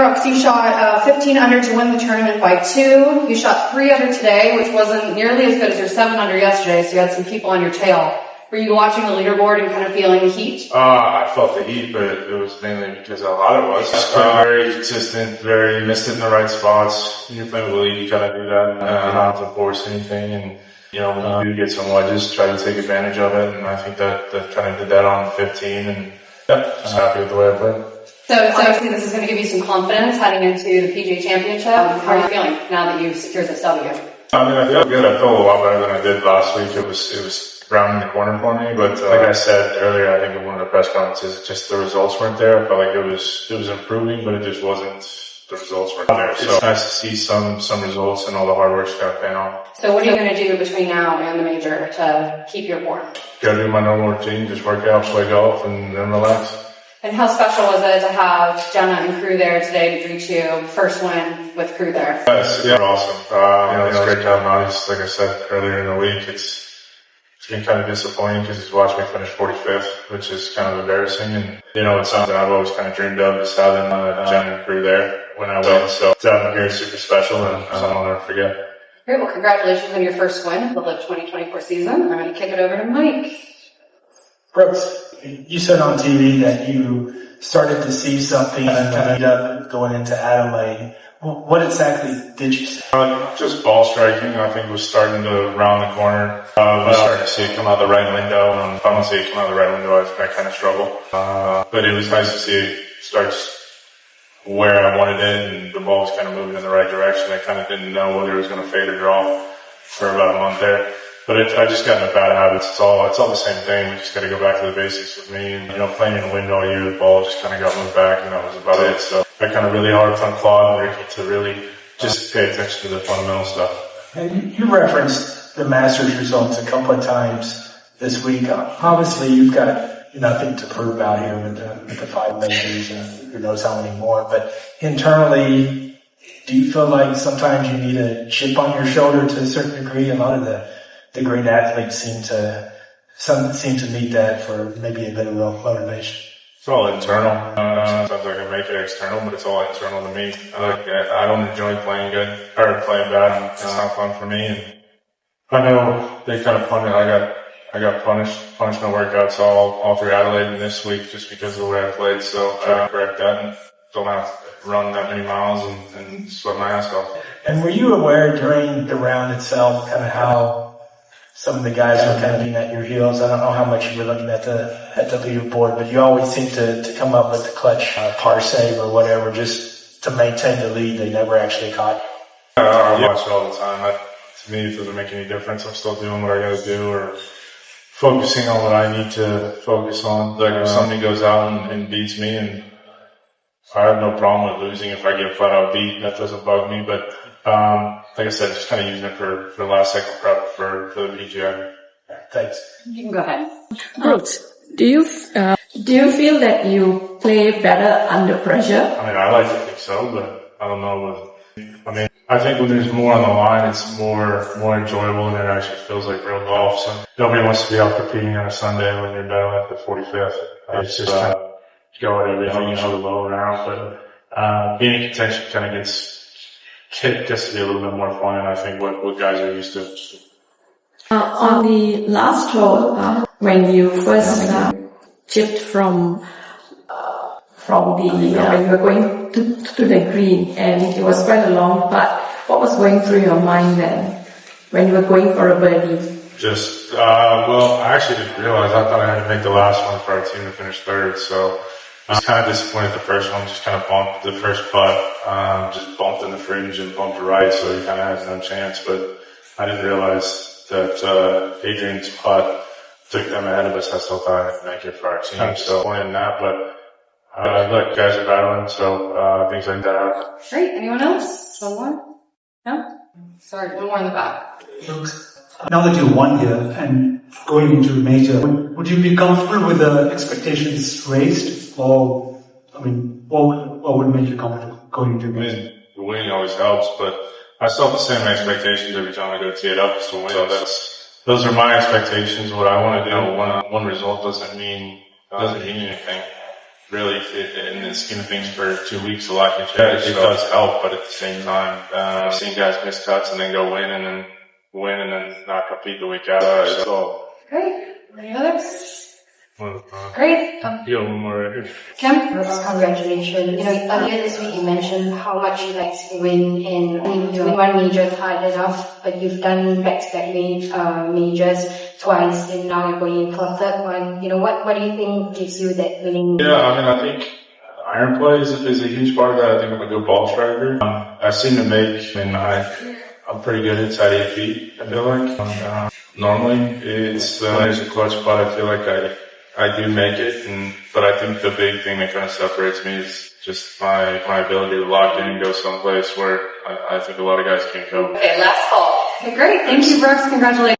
Brooks, you shot 15 under to win the tournament by 2. You shot 3 under today, which wasn't nearly as good as your 7 under yesterday, so you had some people on your tail. Were you watching the leaderboard and kind of feeling the heat? I felt the heat, but it was mainly because how hot it was. Very consistent, missed it in the right spots. You're playing with lead, you kind of do that. Not to force anything, and when you do get some wedges, try to take advantage of it. And I think that kind of did that on 15, and just happy with the way I played. So obviously this is going to give you some confidence heading into the PGA Championship. How are you feeling now that you've secured this W? I feel good. I feel a lot better than I did last week. It was rounding the corner for me, but like I said earlier, I think in one of the press conferences, just the results weren't there. I felt like it was improving, but it just wasn't. The results weren't there. So it's nice to see some results, and all the hard work's kind of paying off. So what are you going to do between now and the major to keep your form? Gotta do my normal routine, just work out, play golf, and then relax. And how special was it to have Jenna and crew there today to greet you? First win with crew there. Yes, yeah, awesome. It's great to have Naughty's. Like I said earlier in the week, it's been kind of disappointing because he's watched me finish 45th, which is kind of embarrassing. And, it's something I've always kind of dreamed of, just having Jenna and crew there when I win. So to have them here is super special, and something I'll never forget. Great. Well, congratulations on your first win of the LIV 2024 season. I'm going to kick it over to Mike. Brooks, you said on TV that you started to see something kind of going into Adelaide. What exactly did you see? Just ball striking, I think, was starting to round the corner. I was starting to see it come out the right window, and if I don't see it come out the right window, I kind of struggle. But it was nice to see it start where I wanted it, and the ball was kind of moving in the right direction. I kind of didn't know whether it was going to fade or draw for about a month there. But I just got into bad habits. It's all the same thing. We just got to go back to the basics with me. And, playing in the wind all year, the ball just kind of got moved back, and that was about it. So I kind of really harped on Claude and Ricky to really just pay attention to the fundamental stuff. And you referenced the Masters results a couple of times this week. Obviously, you've got nothing to prove out here with the 5 majors and who knows how many more. But internally, do you feel like sometimes you need a chip on your shoulder to a certain degree? A lot of the great athletes seem to need that for maybe a bit of motivation. It's all internal. Sometimes I can make it external, but it's all internal to me. I don't enjoy playing good or playing bad. It's not fun for me. And I know they kind of punished. I got punishment workouts all through Adelaide and this week just because of the way I played. So I gotta correct that and don't have to run that many miles and sweat my ass off. And were you aware during the round itself kind of how some of the guys were kind of being at your heels? I don't know how much you were looking at the leaderboard, but you always seem to come up with the clutch par save or whatever just to maintain the lead. They never actually caught. I watch it all the time. To me, it doesn't make any difference. I'm still doing what I gotta do or focusing on what I need to focus on. Like if somebody goes out and beats me, and I have no problem with losing if I get flat out beat. That doesn't bug me, but like I said, just kind of using it for the last second prep for the PGA. Thanks. You can go ahead. Brooks, do you feel that you play better under pressure? I like to think so, but I don't know. I think when there's more on the line, it's more enjoyable, and it actually feels like real golf. So nobody wants to be out competing on a Sunday when you're down at the 45th. It's just kind of go at everything, the low round. But being in contention kind of gets to be a little bit more fun, and I think what guys are used to. On the last hole, when you first chipped from when you were going to the green, and it was quite a long putt, what was going through your mind then when you were going for a birdie? I actually didn't realize. I thought I had to make the last one for our team to finish third, so I was kind of disappointed the first one, just kind of bumped the first putt, just bumped in the fringe and bumped right, so he kind of has no chance. But I didn't realize that Adrian's putt took them ahead of us. I still thought I'd make it for our team, so disappointed in that. But look, guys are battling, so things like that happen. Great. Anyone else? One more? No? Sorry, one more in the back. Brooks, now that you won here and going into a major, would you be comfortable with the expectations raised? Or, what would make you comfortable going into a major? The winning always helps, but I still have the same expectations every time I go tee it up is to win. So those are my expectations. What I want to do, one result doesn't mean anything. really, in the scheme of things, for 2 weeks, a lot can change. It does help, but at the same time, I've seen guys miss cuts and then go win and then not compete the week after. So, Great. Any others? well, Great. feel a little more ready. Kim? Congratulations. Earlier this week you mentioned how much you like to win and doing one major is hard enough, but you've done back-to-back majors twice and now you're going for a third one. What do you think gives you that winning? Yeah, I think iron play is a huge part of that. I think I'm a good ball striker. I seem to make, I'm pretty good inside 8 feet, I feel like. Normally, it's there's a clutch spot. I feel like I do make it, but I think the big thing that kind of separates me is just my ability to lock in and go someplace where I think a lot of guys can't go. Okay, last call. Okay, great. Thank you, Brooks. Congratulations.